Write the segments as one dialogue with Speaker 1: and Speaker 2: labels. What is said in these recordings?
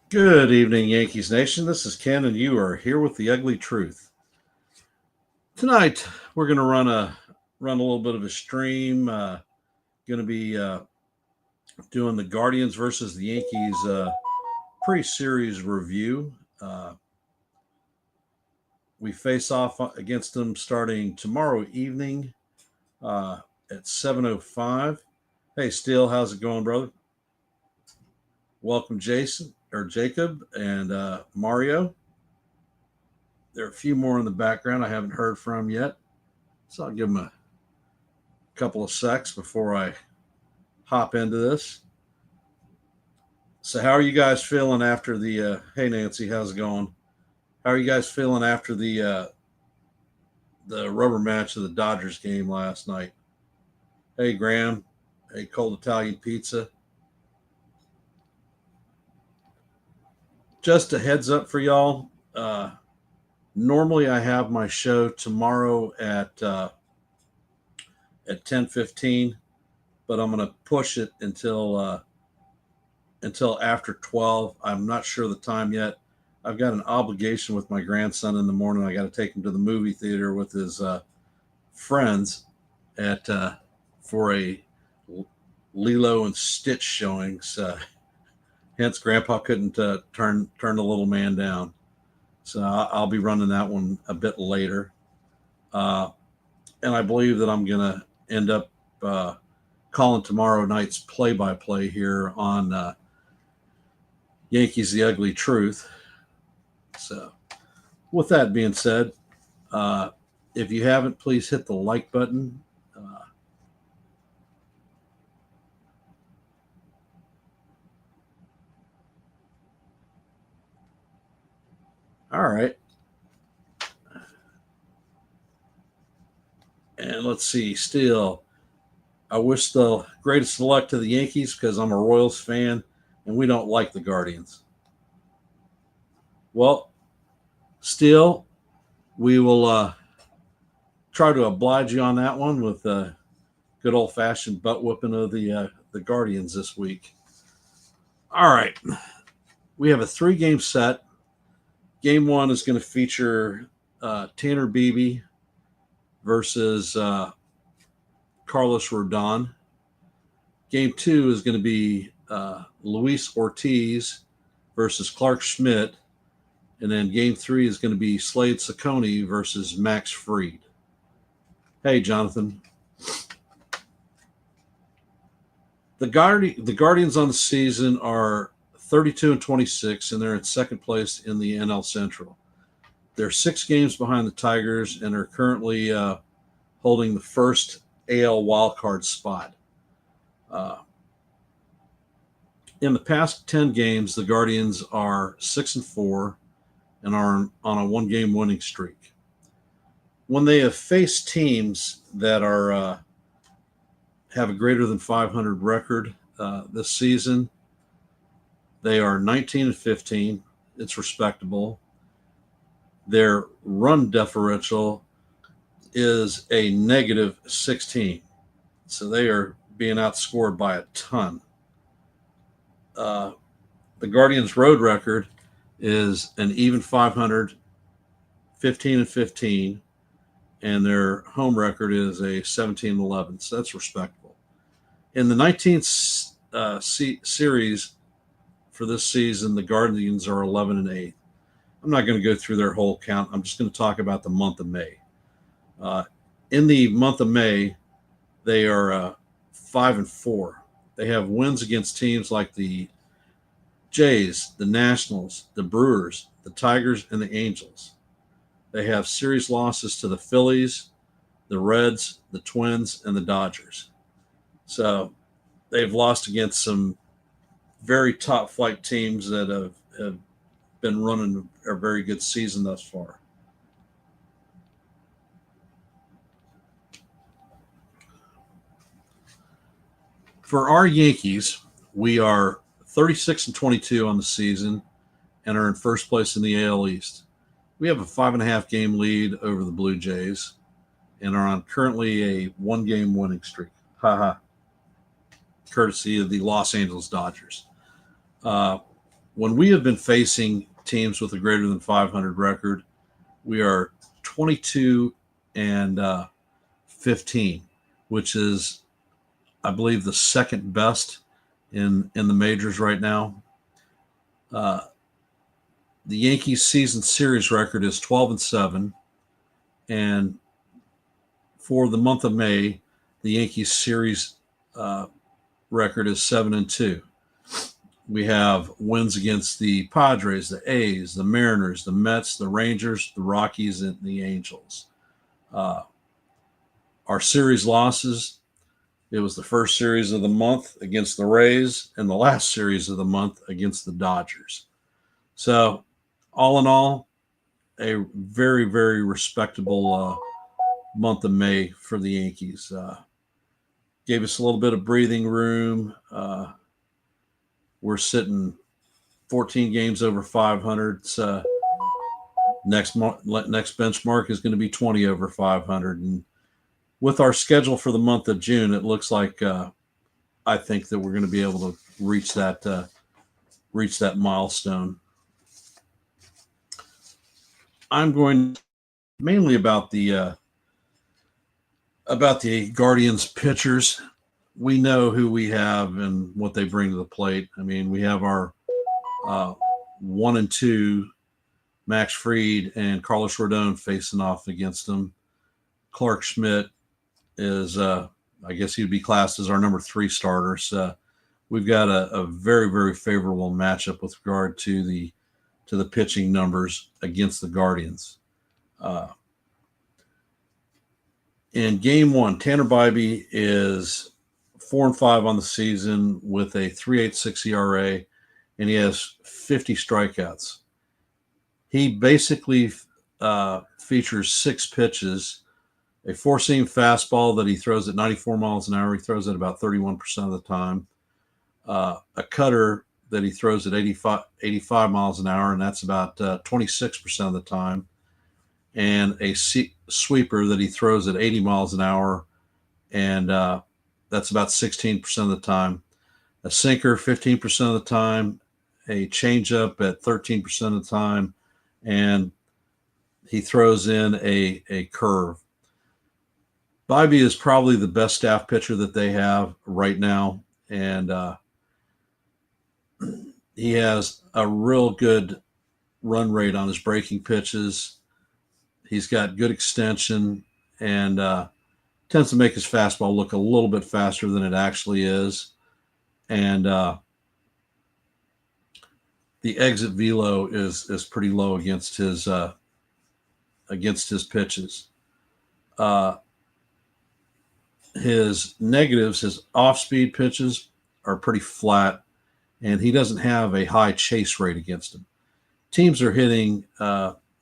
Speaker 1: Good evening, Yankees Nation. This is Ken, and you are here with the ugly truth. Tonight, we're going to run a little bit of a stream. Going to be doing the Guardians versus the Yankees pre-series review. We face off against them starting tomorrow evening at 7:05. Hey, Steele, how's it going, brother? Welcome, Jason or Jacob and Mario. There are a few more in the background I haven't heard from yet, so I'll give them a couple of secs before I hop into this. So, how are you guys feeling after the? Hey, Nancy, how's it going? How are you guys feeling after the rubber match of the Dodgers game last night? Hey, Graham. Hey, cold Italian pizza. Just a heads up for y'all. Normally, I have my show tomorrow at 10:15, but I'm going to push it until after 12. I'm not sure the time yet. I've got an obligation with my grandson in the morning. I got to take him to the movie theater with his friends at for a Lilo and Stitch showings. Hence, Grandpa couldn't turn the little man down. So I'll be running that one a bit later. And I believe that I'm going to end up calling tomorrow night's play-by-play here on Yankees The Ugly Truth. So, with that being said, if you haven't, please hit the like button. All right. And let's see. Still, I wish the greatest of luck to the Yankees because I'm a Royals fan and we don't like the Guardians. Well, still, we will try to oblige you on that one with a good old fashioned butt whooping of the Guardians this week. All right, we have a 3-game set. Game one is going to feature Tanner Beebe versus Carlos Rodon. Game two is going to be Luis Ortiz versus Clark Schmidt. And then game three is going to be Slade Ciccone versus Max Fried. Hey, Jonathan. The Guardians on the season are 32-26, and they're in second place in the NL Central. They're 6 games behind the Tigers and are currently holding the first AL wildcard spot. In the past 10 games, the Guardians are 6-4 and are on a 1-game winning streak. When they have faced teams that are have a greater than 500 record this season, they are 19-15. It's respectable. Their run differential is a negative 16. So they are being outscored by a ton. The Guardians' road record is an even 500, 15-15, and their home record is a 17-11. So that's respectable. In the 19th series for this season, the Guardians are 11-8. I'm not going to go through their whole count. I'm just going to talk about the month of May. In the month of May, they are 5-4. They have wins against teams like the Jays, the Nationals, the Brewers, the Tigers, and the Angels. They have series losses to the Phillies, the Reds, the Twins, and the Dodgers. So they've lost against some very top flight teams that have been running a very good season thus far. For our Yankees, we are 36-22 on the season and are in first place in the AL East. We have a 5.5 game lead over the Blue Jays and are on currently a 1-game winning streak. Haha. Courtesy of the Los Angeles Dodgers. when we have been facing teams with a greater than 500 record, we are 22 and 15, which is, I believe, the second best in the majors right now. Uh, the Yankees season series record is 12 and 7, and for the month of May, the Yankees series record is 7 and 2. We have wins against the Padres, the A's, the Mariners, the Mets, the Rangers, the Rockies, and the Angels. Our series losses, it was the first series of the month against the Rays and the last series of the month against the Dodgers. So, all in all, a very, very respectable month of May for the Yankees. Gave us a little bit of breathing room. We're sitting 14 games over 500. Next benchmark is going to be 20 over 500. And with our schedule for the month of June, it looks like I think that we're going to be able to reach that milestone. I'm going mainly about the Guardians pitchers. We know who we have and what they bring to the plate. I mean, we have our 1 and 2, Max Fried and Carlos Rodon facing off against them. Clark Schmidt is, I guess he'd be classed as our number 3 starter. So we've got a very, very favorable matchup with regard to the pitching numbers against the Guardians. In game 1, Tanner Bybee is 4 and 5 on the season with a 3.86 ERA, and he has 50 strikeouts. He basically features 6 pitches, a 4-seam fastball that he throws at 94 miles an hour. He throws it about 31% of the time. A cutter that he throws at 85 miles an hour, and that's about 26% of the time. And a sweeper that he throws at 80 miles an hour, and that's about 16% of the time. A sinker 15% of the time, a changeup at 13% of the time, and he throws in a curve. Bybee is probably the best staff pitcher that they have right now, and he has a real good run rate on his breaking pitches. He's got good extension and tends to make his fastball look a little bit faster than it actually is. And the exit velo is pretty low against his pitches. His negatives, his off-speed pitches are pretty flat, and he doesn't have a high chase rate against him. Teams are hitting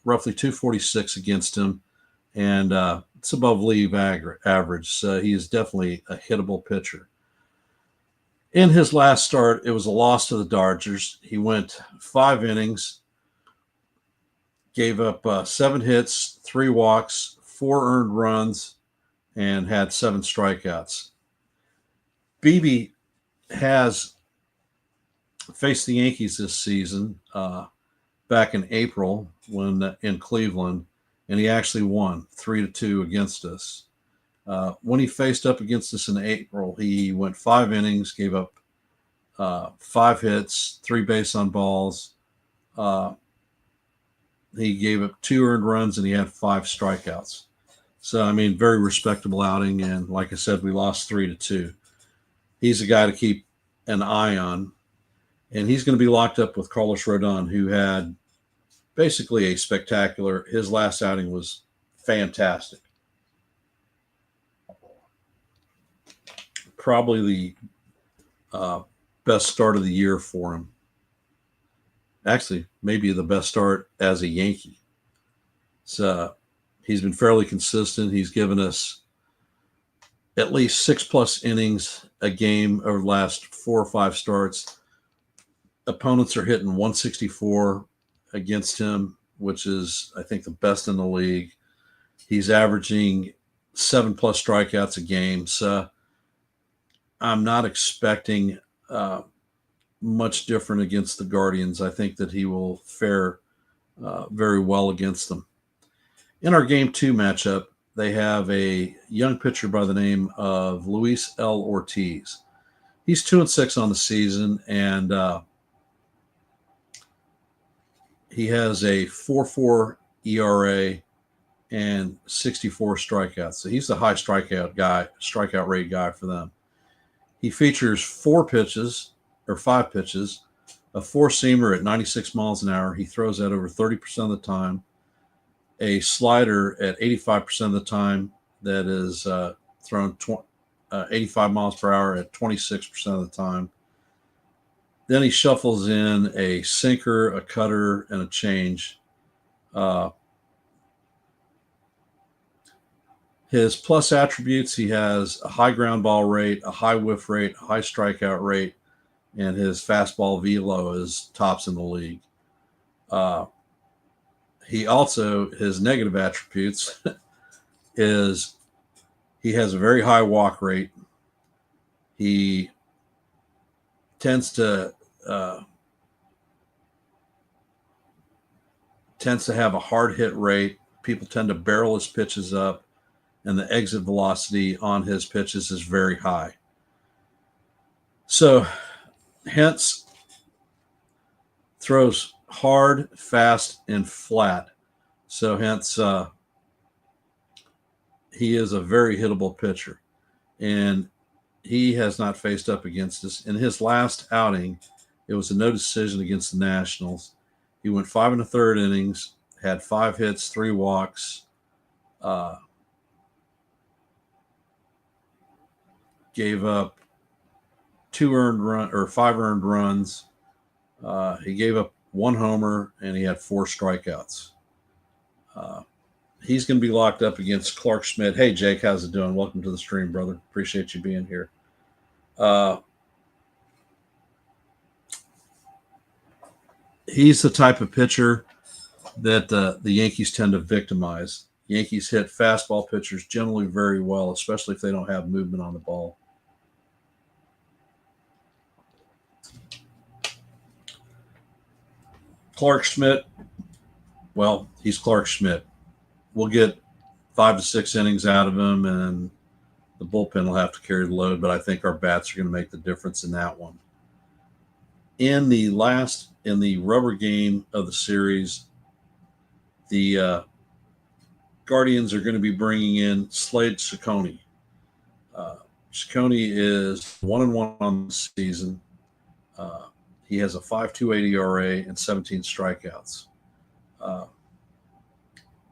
Speaker 1: roughly 246 against him, and it's above league average. So he is definitely a hittable pitcher. In his last start, it was a loss to the Dodgers. He went 5 innings, gave up 7 hits, 3 walks, 4 earned runs, and had 7 strikeouts. Bybee has faced the Yankees this season back in April when in Cleveland, and he actually won 3-2 against us. When he faced up against us in April, he went 5 innings, gave up 5 hits, 3 base on balls. He gave up 2 earned runs, and he had 5 strikeouts. So, I mean, very respectable outing. And like I said, we lost 3-2. He's a guy to keep an eye on. And he's going to be locked up with Carlos Rodon, who had basically a spectacular, his last outing was fantastic. Probably the best start of the year for him. Actually, maybe the best start as a Yankee. So he's been fairly consistent. He's given us at least 6+ innings a game over the last 4 or 5 starts. Opponents are hitting 164 against him, which is, I think, the best in the league. He's averaging 7+ strikeouts a game. So I'm not expecting much different against the Guardians. I think that he will fare very well against them. In our Game 2 matchup, they have a young pitcher by the name of Luis L. Ortiz. He's 2-6 on the season, and he has a 4.4 ERA and 64 strikeouts. So he's the high strikeout rate guy for them. He features 5 pitches, a 4-seamer at 96 miles an hour. He throws that over 30% of the time. A slider at 85% of the time that is thrown 85 miles per hour at 26% of the time. Then he shuffles in a sinker, a cutter, and a change. His plus attributes, he has a high ground ball rate, a high whiff rate, a high strikeout rate, and his fastball velo is tops in the league. He also, his negative attributes is he has a very high walk rate. He tends to have a hard hit rate. People tend to barrel his pitches up, and the exit velocity on his pitches is very high. So, hence, throws hard, fast, and flat. So, hence, he is a very hittable pitcher. And he has not faced up against us. In his last outing, it was a no decision against the Nationals. He went 5 1/3 innings, had 5 hits, 3 walks, gave up 5 earned runs. He gave up 1 homer, and he had 4 strikeouts. He's going to be locked up against Clark Schmidt. Hey, Jake, how's it doing? Welcome to the stream, brother. Appreciate you being here. He's the type of pitcher that the Yankees tend to victimize. Yankees hit fastball pitchers generally very well, especially if they don't have movement on the ball. Clark Schmidt, well, he's Clark Schmidt. We'll get 5 to 6 innings out of him, and the bullpen will have to carry the load, but I think our bats are going to make the difference in that one. In the rubber game of the series, the Guardians are going to be bringing in Slade Cecconi. Cecconi is 1-1 on the season. He has a 5.28 ERA and 17 strikeouts.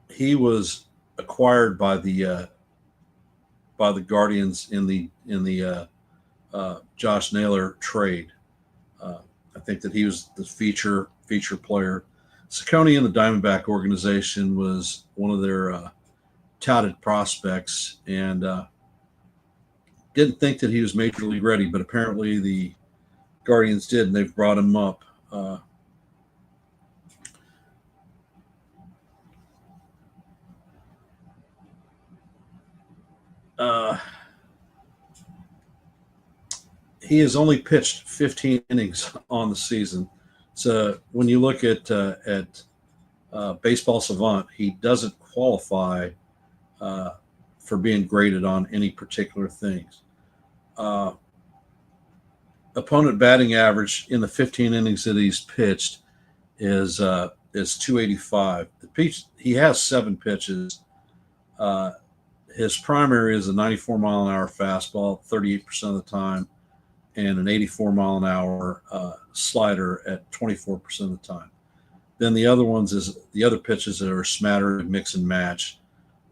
Speaker 1: He was acquired by the Guardians in the Josh Naylor trade. I think that he was the feature player. Cecconi in the Diamondback organization was one of their touted prospects, and didn't think that he was major league ready, but apparently the Guardians did, and they've brought him up. He has only pitched 15 innings on the season. So when you look at Baseball Savant, he doesn't qualify for being graded on any particular things. Opponent batting average in the 15 innings that he's pitched is 285. He has 7 pitches. His primary is a 94 mile an hour fastball, 38% of the time, and an 84 mile an hour slider at 24% of the time. Then the other pitches that are smattered, mix and match,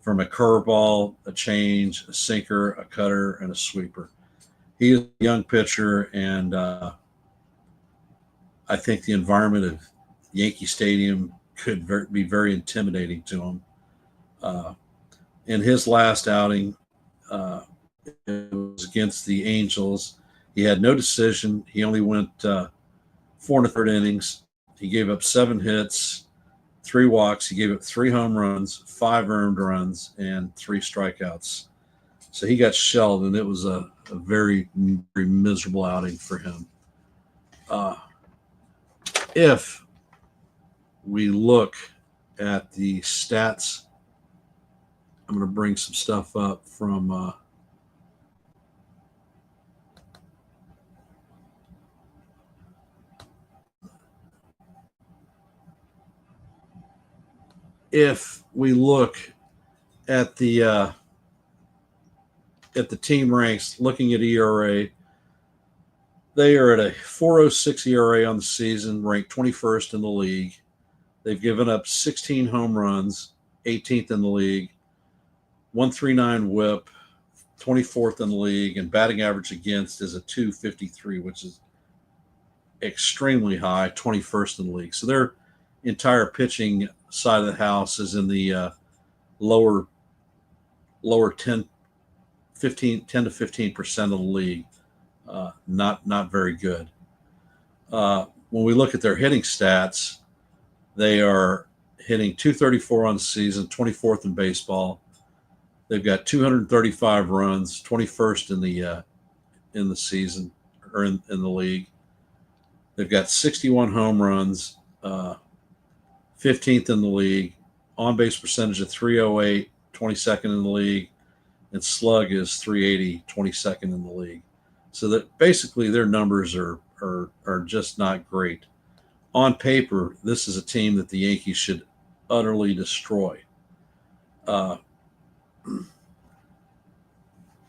Speaker 1: from a curveball, a change, a sinker, a cutter, and a sweeper. He is a young pitcher, and I think the environment of Yankee Stadium could be very intimidating to him. In his last outing, it was against the Angels. He had no decision. He only went 4 1/3 innings. He gave up 7 hits, 3 walks. He gave up 3 home runs, 5 earned runs, and 3 strikeouts. So he got shelled, and it was a very, very miserable outing for him. Uh, if we look at the stats, I'm going to bring some stuff up from if we look at the team ranks, looking at ERA, they are at a 4.06 ERA on the season, ranked 21st in the league. They've given up 16 home runs, 18th in the league, 139 WHIP, 24th in the league, and batting average against is a 253, which is extremely high, 21st in the league. So their entire pitching side of the house is in the lower 10, 15, 10 to 15% of the league. Not very good. When we look at their hitting stats, they are hitting 234 on the season, 24th in baseball. They've got 235 runs, 21st in the season or in the league. They've got 61 home runs, 15th in the league. On base percentage of 308, 22nd in the league, and slug is 380, 22nd in the league. So that basically their numbers are just not great. On paper, this is a team that the Yankees should utterly destroy.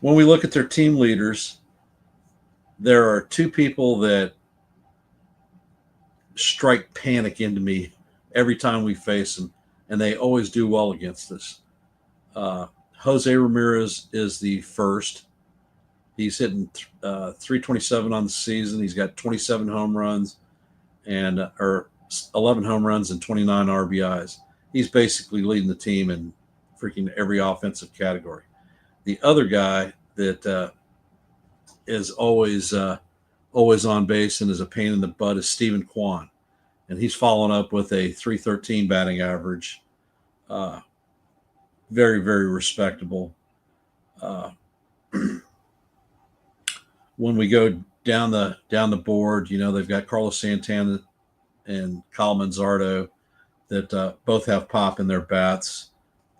Speaker 1: When we look at their team leaders, there are two people that strike panic into me every time we face them, and they always do well against us. Jose Ramirez is the first. He's hitting 327 on the season. He's got 27 home runs or 11 home runs and 29 RBIs. He's basically leading the team in freaking every offensive category. The other guy that is always on base and is a pain in the butt is Stephen Kwan, and he's following up with a 313 batting average. Very, very respectable. When we go down the board, they've got Carlos Santana and Kyle Manzardo that both have pop in their bats,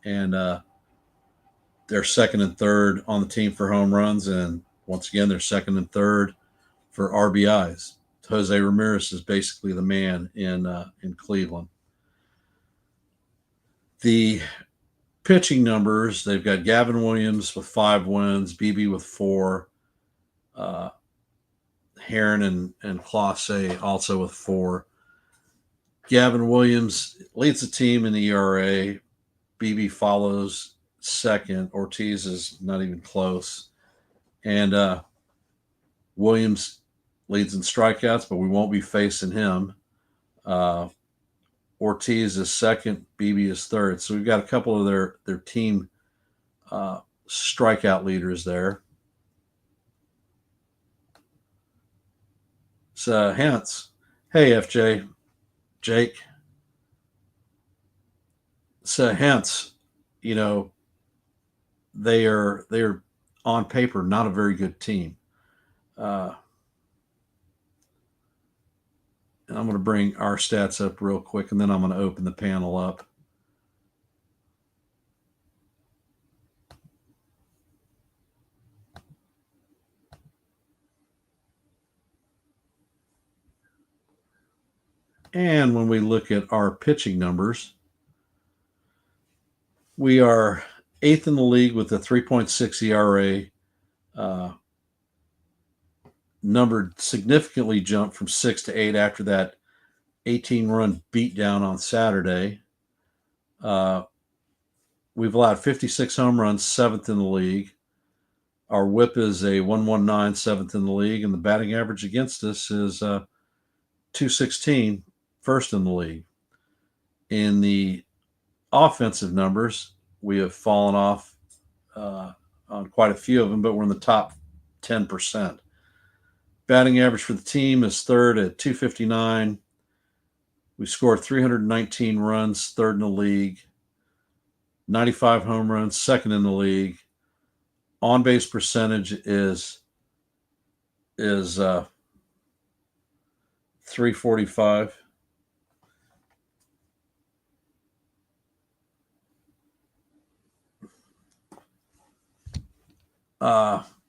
Speaker 1: and they're second and third on the team for home runs, and once again they're second and third for RBIs. Jose Ramirez is basically the man in Cleveland. The pitching numbers, they've got Gavin Williams with 5 wins, BB with 4, Heron and Clase also with 4. Gavin Williams leads the team in the ERA. BB follows second. Ortiz is not even close. And Williams leads in strikeouts, but we won't be facing him. Ortiz is second. BB is third. So we've got a couple of their team strikeout leaders there. So hence, hey FJ, Jake. So hence, they are on paper not a very good team. And I'm going to bring our stats up real quick, and then I'm going to open the panel up. And when we look at our pitching numbers, we are 8th in the league with a 3.6 ERA. Numbered significantly jumped from 6 to 8 after that 18-run beatdown on Saturday. We've allowed 56 home runs, 7th in the league. Our WHIP is a 119, 7th in the league, and the batting average against us is 216, 1st in the league. In the offensive numbers, we have fallen off on quite a few of them, but we're in the top 10%. Batting average for the team is 3rd at 259. We scored 319 runs, 3rd in the league. 95 home runs, 2nd in the league. On base percentage is 345.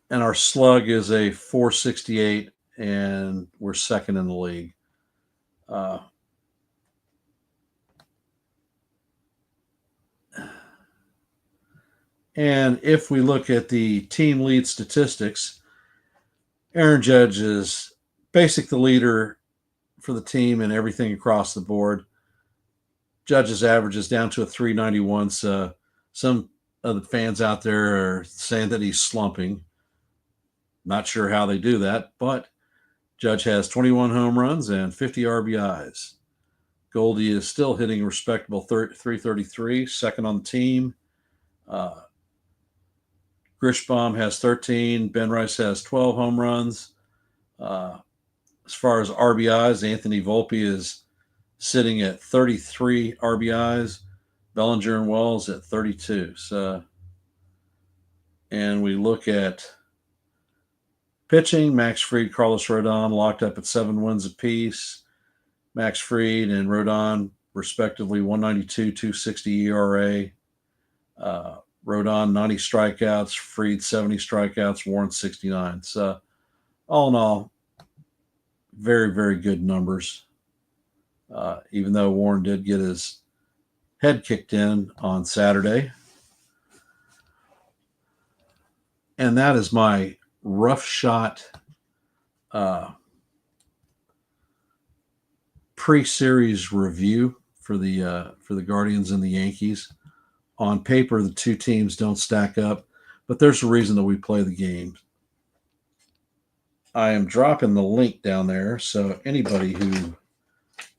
Speaker 1: And our slug is a 468, and we're second in the league. And if we look at the team lead statistics, Aaron Judge is basically the leader for the team and everything across the board. Judge's average is down to a 391. So some of the fans out there are saying that he's slumping. Not sure how they do that, but Judge has 21 home runs and 50 RBIs. Goldie is still hitting a respectable 333, second on the team. Grishbaum has 13. Ben Rice has 12 home runs. As far as RBIs, Anthony Volpe is sitting at 33 RBIs. Bellinger and Wells at 32. So, and we look at pitching. Max Fried, Carlos Rodon locked up at 7 wins apiece. Max Fried and Rodon, respectively, 192, 260 ERA. Rodon, 90 strikeouts. Fried, 70 strikeouts. Warren, 69. So, all in all, very, very good numbers. Even though Warren did get his head kicked in on Saturday. And that is my rough shot pre-series review for the Guardians and the Yankees. On paper, the two teams don't stack up, but there's a reason that we play the games. I am dropping the link down there, so anybody who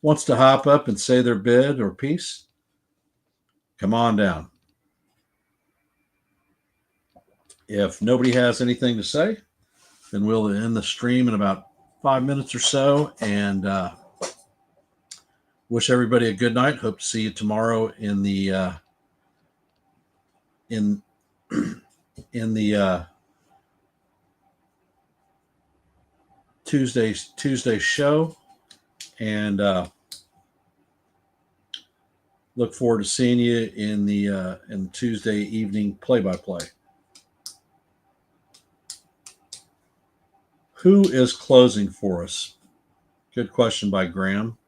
Speaker 1: wants to hop up and say their bid or piece, come on down. If nobody has anything to say, then we'll end the stream in about 5 minutes or so, and wish everybody a good night. Hope to see you tomorrow in the Tuesday show, and look forward to seeing you in the Tuesday evening play-by-play. Who is closing for us? Good question by Graham.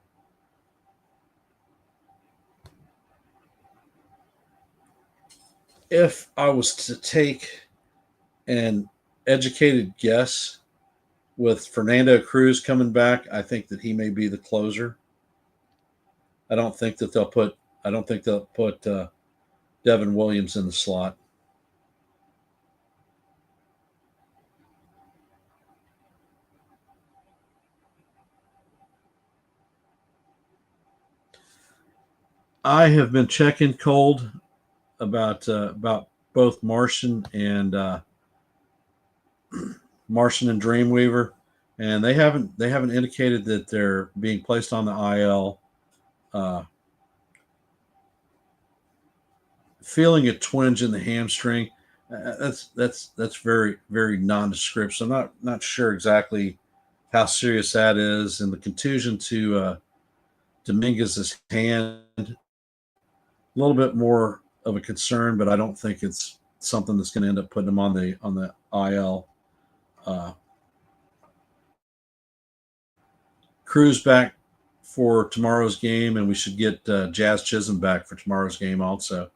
Speaker 1: If I was to take an educated guess, with Fernando Cruz coming back, I think that he may be the closer. I don't think they'll put Devin Williams in the slot. I have been checking cold about both Martian and Dreamweaver, and they haven't indicated that they're being placed on the IL. Feeling a twinge in the hamstring, that's very, very nondescript. So I'm not sure exactly how serious that is. And the contusion to Dominguez's hand, a little bit more of a concern, but I don't think it's something that's going to end up putting him on the IL. Cruz back for tomorrow's game, and we should get Jazz Chisholm back for tomorrow's game also.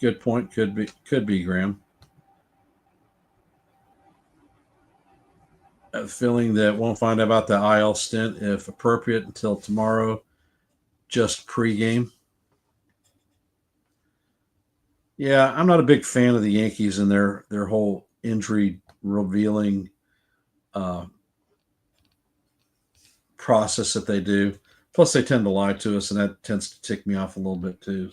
Speaker 1: Good point. Could be Graham. A feeling that won't find out about the IL stint, if appropriate, until tomorrow, just pregame. Yeah, I'm not a big fan of the Yankees and their whole injury revealing process that they do. Plus, they tend to lie to us, and that tends to tick me off a little bit too.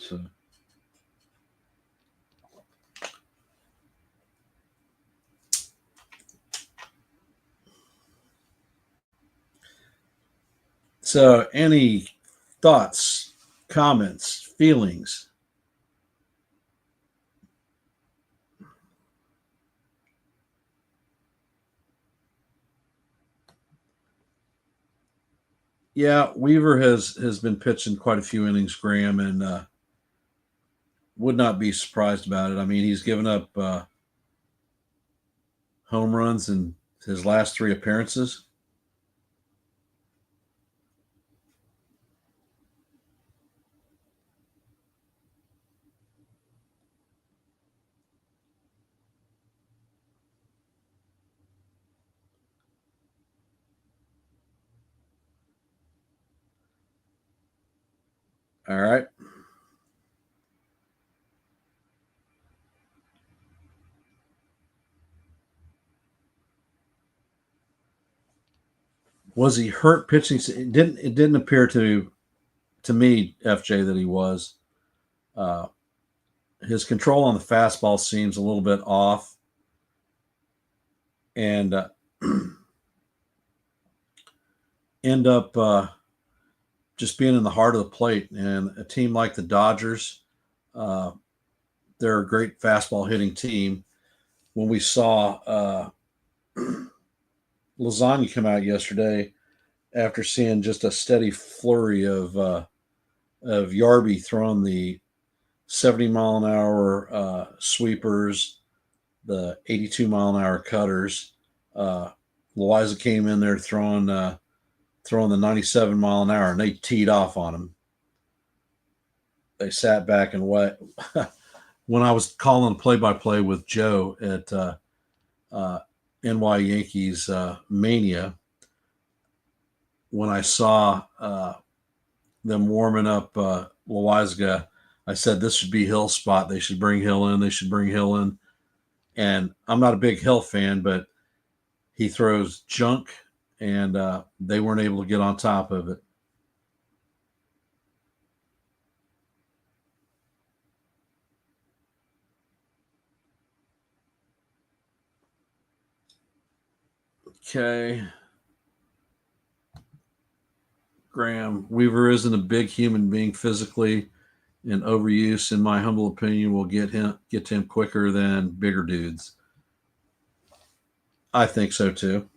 Speaker 1: So, any thoughts, comments, feelings? Yeah, Weaver has been pitching quite a few innings, Graham, and would not be surprised about it. I mean, he's given up home runs in his last three appearances. All right. Was he hurt pitching? It didn't appear to me, FJ, that he was. Uh, his control on the fastball seems a little bit off, and end up just being in the heart of the plate. And a team like the Dodgers, uh, they're a great fastball hitting team. When we saw Lasagna come out yesterday, after seeing just a steady flurry of Yarby throwing the 70-mile-an-hour sweepers, the 82-mile-an-hour cutters. Loiza came in there throwing the 97-mile-an-hour, and they teed off on him. They sat back and what? When I was calling play-by-play with Joe at NY Yankees Mania, when I saw them warming up Loiza, I said this should be Hill's spot. They should bring Hill in. They should bring Hill in. And I'm not a big Hill fan, but he throws junk, and they weren't able to get on top of it. Okay. Graham, Weaver isn't a big human being physically, and overuse, in my humble opinion, will get to him quicker than bigger dudes. I think so too.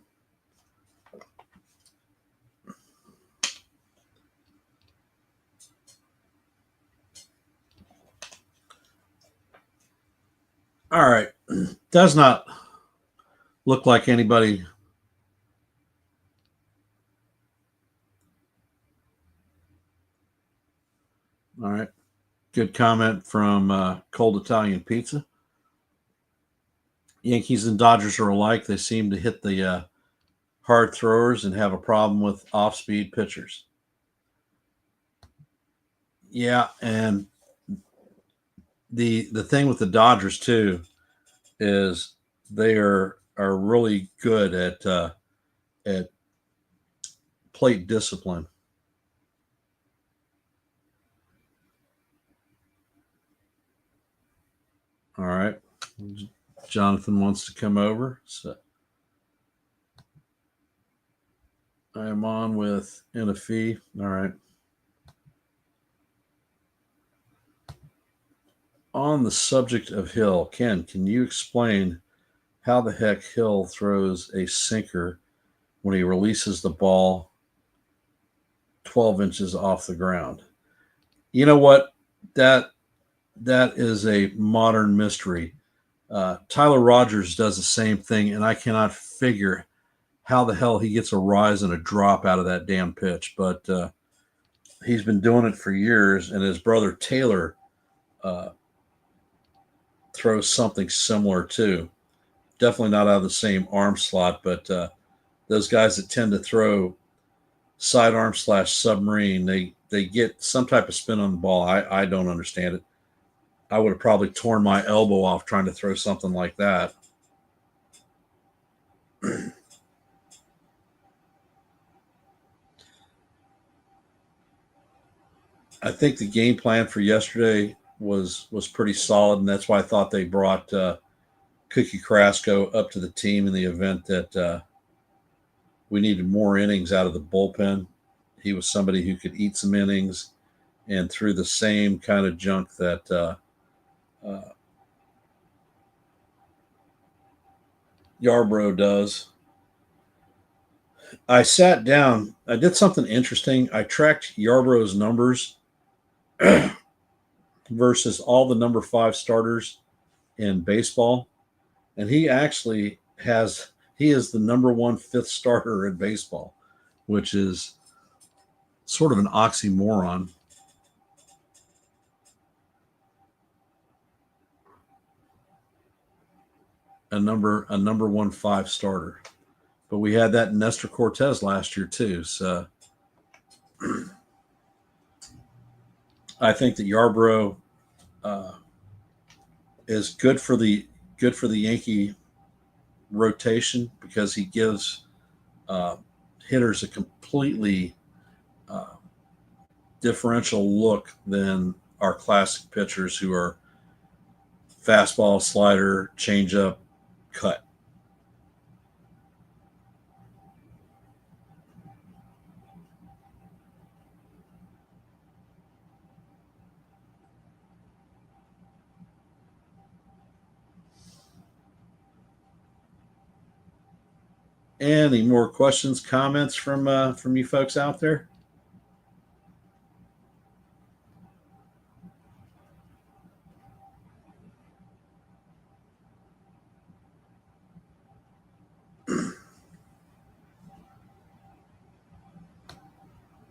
Speaker 1: All right. Does not look like anybody. All right. Good comment from Cold Italian Pizza. Yankees and Dodgers are alike. They seem to hit the hard throwers and have a problem with off speed pitchers. Yeah. And the thing with the Dodgers, too, is they are really good at plate discipline. All right. Jonathan wants to come over. So I am on with NFE. All right. On the subject of Hill, Ken, can you explain how the heck Hill throws a sinker when he releases the ball 12 inches off the ground? You know what? That that is a modern mystery. Tyler Rogers does the same thing, and I cannot figure how the hell he gets a rise and a drop out of that damn pitch. But he's been doing it for years, and his brother Taylor uh, throws something similar too. Definitely not out of the same arm slot, but those guys that tend to throw sidearm slash submarine, they get some type of spin on the ball. I don't understand it. I would have probably torn my elbow off trying to throw something like that. I think the game plan for yesterday was pretty solid, and that's why I thought they brought Cookie Carrasco up to the team in the event that we needed more innings out of the bullpen. He was somebody who could eat some innings and threw the same kind of junk that uh, Yarbrough does. I sat down. I did something interesting. I tracked Yarborough's numbers versus all the number 5 starters in baseball, and he actually has he is the number one fifth starter in baseball, which is sort of an oxymoron. A number 1 5 starter, but we had that in Nestor Cortez last year too. So I think that Yarbrough uh, is good for the Yankee rotation because he gives uh, hitters a completely uh, differential look than our classic pitchers who are fastball, slider, changeup, cut. Any more questions, comments from you folks out there?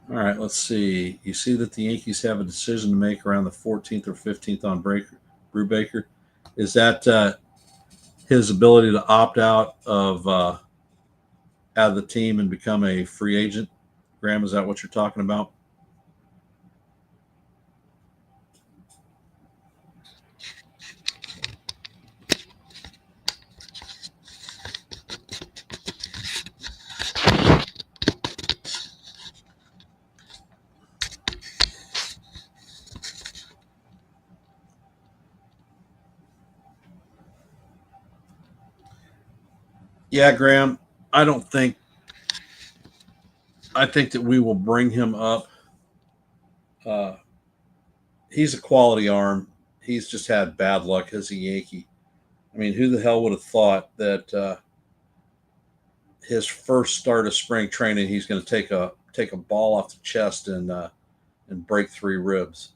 Speaker 1: All right, let's see. You see that the Yankees have a decision to make around the 14th or 15th on Brubaker. Is that his ability to opt out of the team and become a free agent? Graham, is that what you're talking about? Yeah, Graham. I don't think. I think that we will bring him up. Uh, he's a quality arm. He's just had bad luck as a Yankee. I mean, who the hell would have thought that his first start of spring training, he's going to take a ball off the chest and break 3 ribs.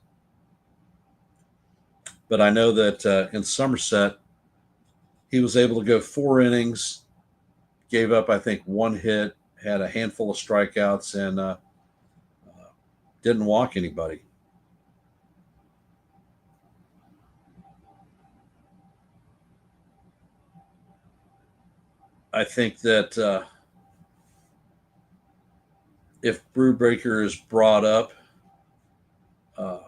Speaker 1: But I know that in Somerset, he was able to go 4 innings, gave up I think 1 hit, had a handful of strikeouts, and didn't walk anybody. I think that if Brewbreaker is brought up, uh,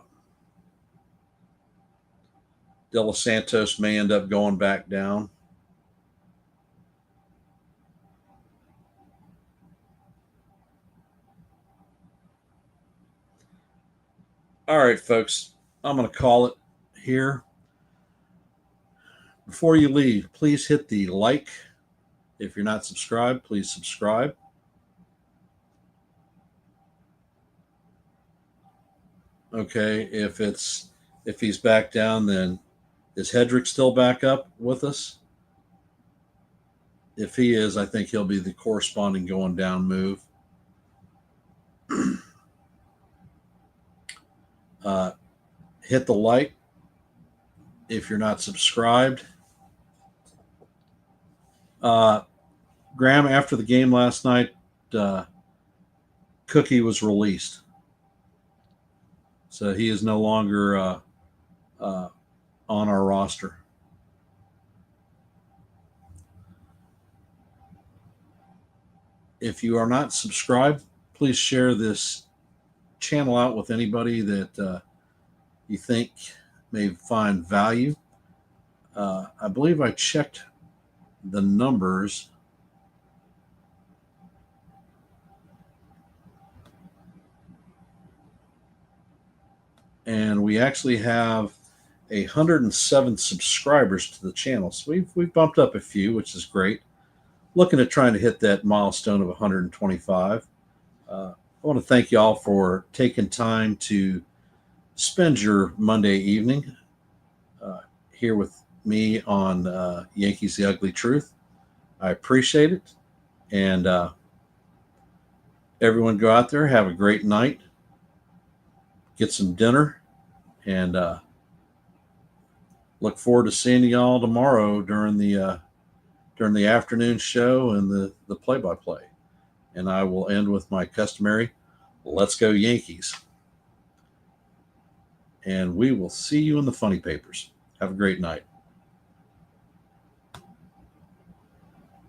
Speaker 1: De Los Santos may end up going back down. All right, folks, I'm going to call it here. Before you leave, please hit the like. If you're not subscribed, please subscribe. Okay, if he's back down, then is Hedrick still back up with us? If he is, I think he'll be the corresponding going down move. uh, Hit the like if you're not subscribed. Uh, Graham, after the game last night, uh, Cookie was released, so he is no longer uh, on our roster. If you are not subscribed, please share this channel out with anybody that you think may find value. I believe I checked the numbers, and we actually have 107 subscribers to the channel. So we've bumped up a few, which is great. Looking at trying to hit that milestone of 125. I want to thank y'all for taking time to spend your Monday evening here with me on Yankees The Ugly Truth. I appreciate it. And Everyone go out there, have a great night, get some dinner, and look forward to seeing y'all tomorrow during the afternoon show and the play by play. And I will end with my customary "Let's go Yankees." And we will see you in the funny papers. Have a great night.